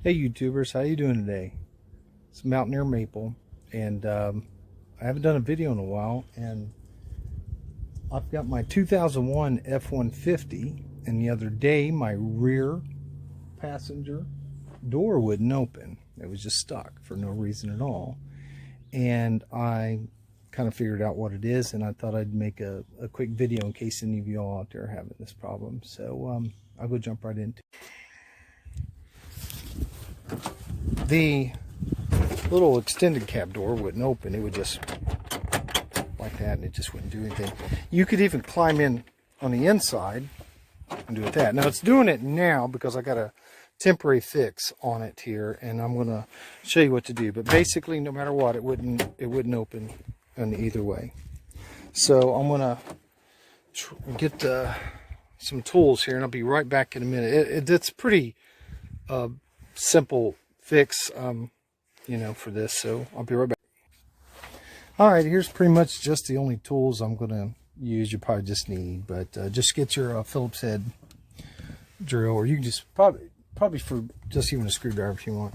Hey YouTubers, how you doing today? It's Mountaineer Maple, and I haven't done a video in a while, and I've got my 2001 F-150, and the other day my rear passenger door wouldn't open. It was just stuck for no reason at all, and I kind of figured out what it is, and I thought I'd make a quick video in case any of you all out there are having this problem. So I'll go jump right into it. The little extended cab door wouldn't open. It would just like that, and it just wouldn't do anything. You could even climb in on the inside and do it that. Now it's doing it now because I got a temporary fix on it here, and I'm going to show you what to do. But basically, no matter what, it wouldn't open in either way. So I'm going to get some tools here, and I'll be right back in a minute. It's pretty simple fix, you know, for this, so I'll be right back. Alright, here's pretty much just the only tools I'm going to use. You probably just need, but just get your Phillips head drill, or you can just probably for just even a screwdriver if you want.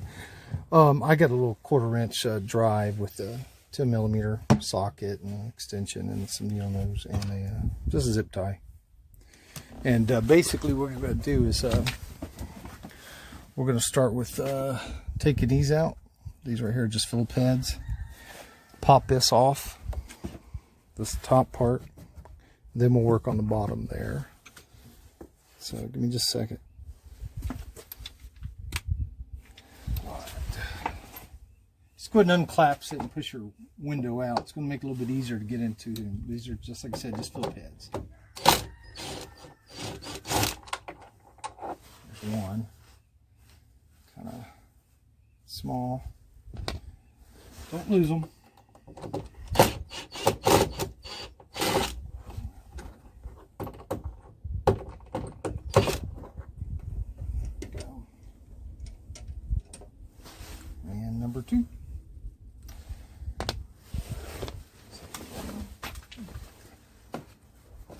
I got a little 1/4 inch drive with a 10mm socket and an extension and some needle nose and just a zip tie. And basically what we're going to do is we're going to start with taking these out. These right here are just Phillips heads. Pop this off, this top part. Then we'll work on the bottom there. So give me just a second. Just go ahead and unclapse it and push your window out. It's going to make it a little bit easier to get into. These are, just like I said, just Phillips heads. There's one. Kind of small. Don't lose them. Go. And number 2.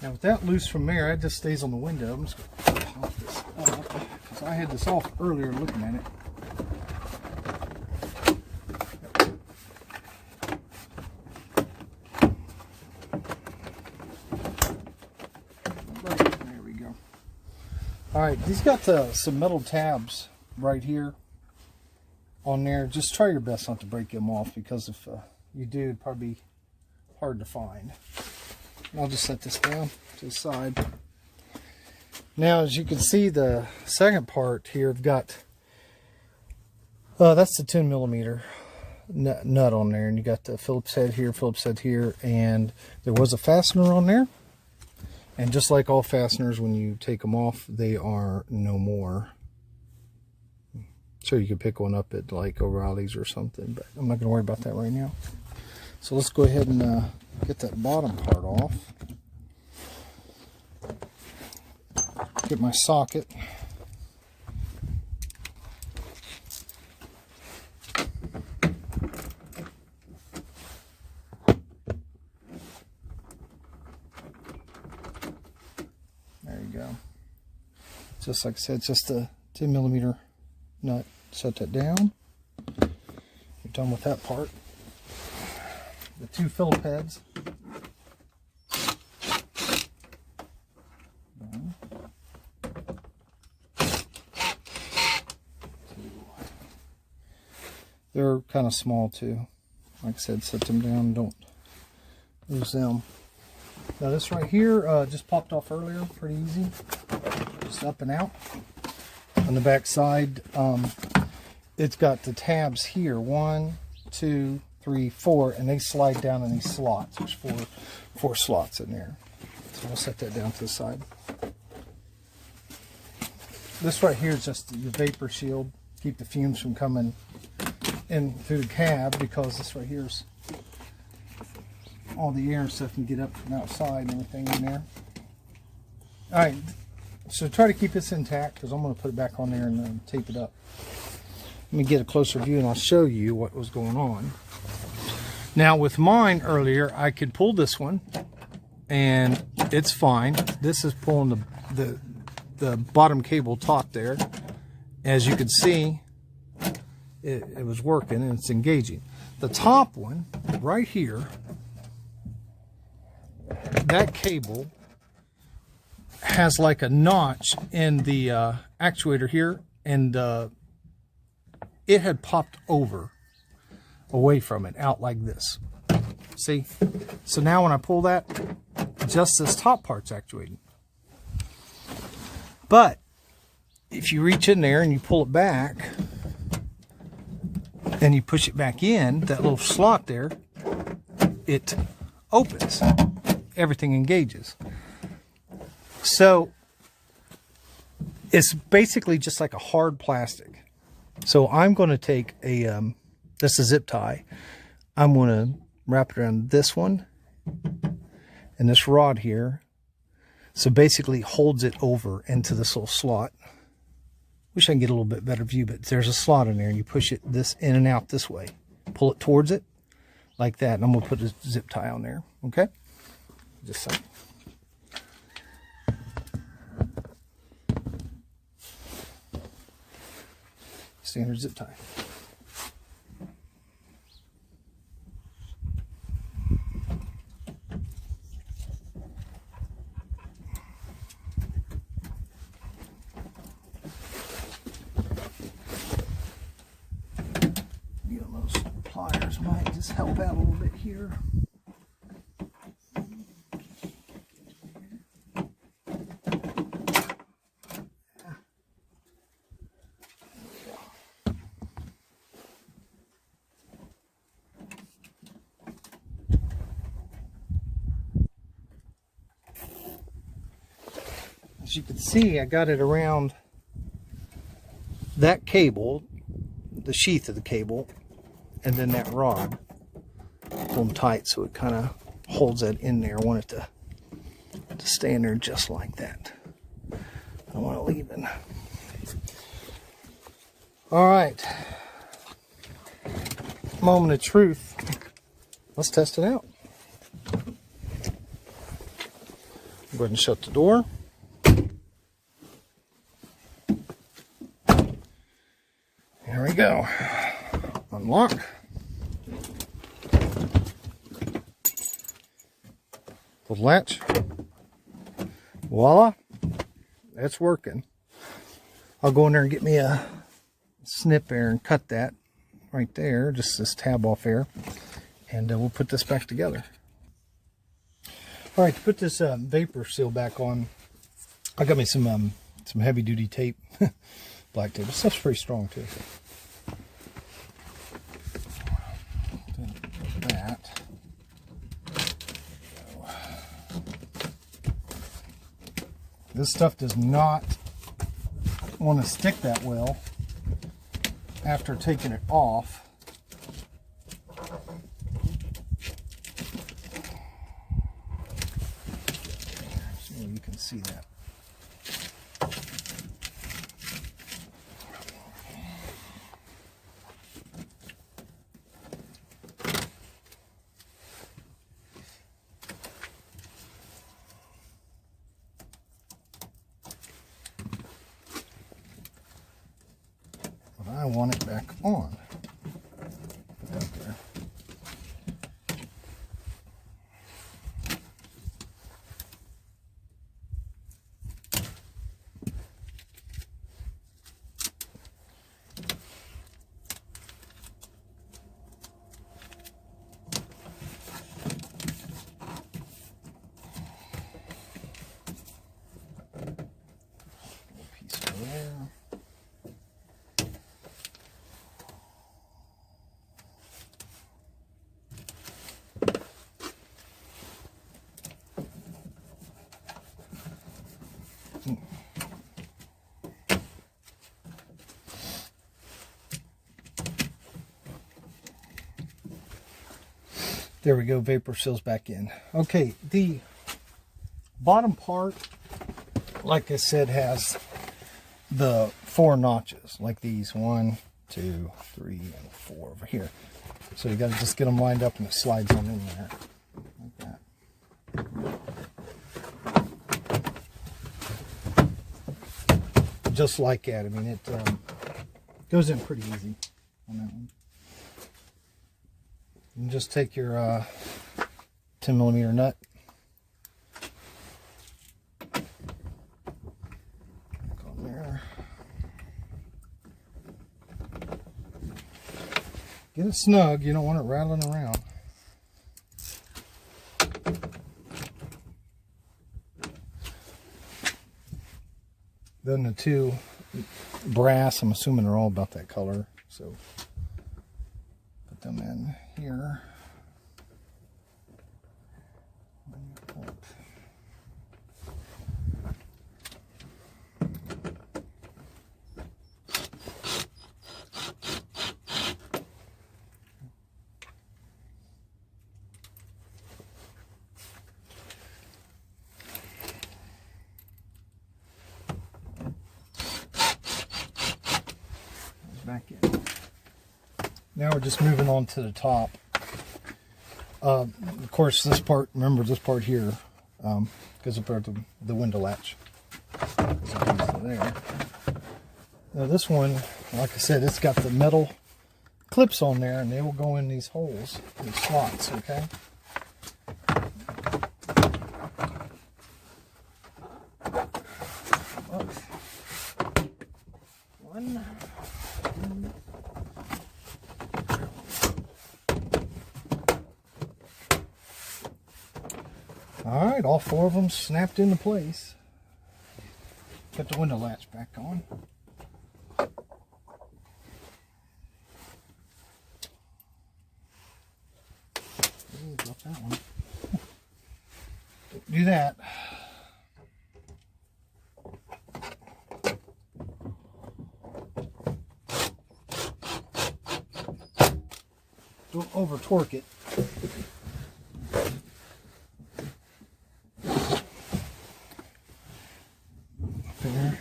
Now with that loose from there, it just stays on the window. I'm just going to pop this up because I had this off earlier looking at it. There we go. Alright, these got some metal tabs right here on there. Just try your best not to break them off, because if you do, it'd probably be hard to find. I'll just set this down to the side. Now, as you can see, the second part here, I've got that's the 10mm nut on there, and you got the Phillips head here, and there was a fastener on there. And just like all fasteners, when you take them off, they are no more. So you could pick one up at like O'Reilly's or something, but I'm not going to worry about that right now. So let's go ahead and get that bottom part off. Get my socket. There you go. Just like I said, just a 10mm nut. Set that down. You're done with that part. The 2 Phillips heads. They're kind of small too. Like I said, set them down, don't lose them. Now this right here just popped off earlier, pretty easy. Just up and out. On the back side, it's got the tabs here, 1, 2, 3, 4, and they slide down in these slots. There's four slots in there. So we'll set that down to the side. This right here is just your vapor shield. Keep the fumes from coming in through the cab, because this right here is all the air and stuff can get up from outside and everything in there. Alright, so try to keep this intact, because I'm going to put it back on there and tape it up. Let me get a closer view and I'll show you what was going on. Now with mine earlier, I could pull this one and it's fine. This is pulling the bottom cable taut there. As you can see, it was working and it's engaging. The top one right here, that cable has like a notch in the actuator here, and it had popped over away from it, out like this. See? So now when I pull that, just this top part's actuating. But if you reach in there and you pull it back and you push it back in, that little slot there, it opens. Everything engages. So it's basically just like a hard plastic. So I'm going to take a, this is a zip tie. I'm going to wrap it around this one and this rod here. So basically holds it over into this little slot. Wish I can get a little bit better view, but there's a slot in there and you push it this in and out this way. Pull it towards it like that. And I'm going to put a zip tie on there. Okay? Just so. Standard zip tie. Those pliers might just help out a little bit here. As you can see, I got it around that cable, the sheath of the cable, and then that rod. Pull them tight so it kind of holds that in there. I want it to stay in there just like that. I don't want it leaving. All right. Moment of truth. Let's test it out. Go ahead and shut the door. Here we go. Unlock. The latch. Voila. That's working. I'll go in there and get me a snip there and cut that right there. Just this tab off there. And we'll put this back together. All right, to put this vapor seal back on, I got me some heavy duty tape. Black tape. This stuff's pretty strong too. That. This stuff does not want to stick that well after taking it off. So you can see that. I want it back on. Put that there. Piece over there. There we go, vapor seals back in. Okay, the bottom part, like I said, has the 4 notches, like these, 1, 2, 3, and 4 over here. So you got to just get them lined up and it slides on in there, like that. Just like that. I mean, it goes in pretty easy. on that one. And just take your 10mm nut. On there. Get it snug. You don't want it rattling around. Then the two brass, I'm assuming they're all about that color, so put them in here. Back in. Now we're just moving on to the top. Of course, this part, remember this part here, goes up to the window latch. There. Now this one, like I said, it's got the metal clips on there, and they will go in these holes, these slots. Okay. One. Alright, all four of them snapped into place. Put the window latch back on. Drop that one. Do that. Don't over torque it. There.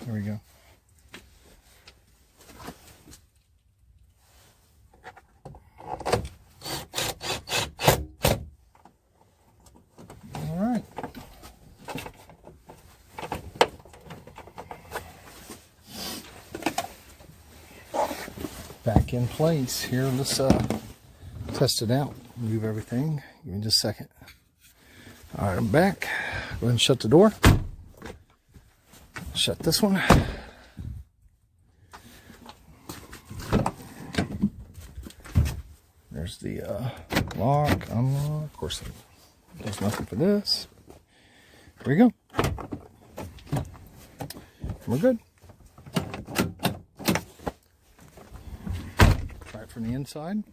There we go. All right. Back in place here. Let's test it out. Move everything. Give me just a second. All right, I'm back. Go ahead and shut the door. Shut this one. There's the lock, unlock. Of course, there's nothing for this. There we go. We're good. Try it from the inside.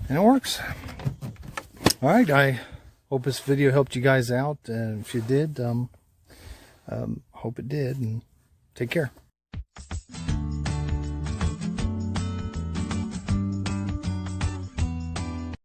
And it works. All right, I hope this video helped you guys out. And if you did, hope it did. And take care.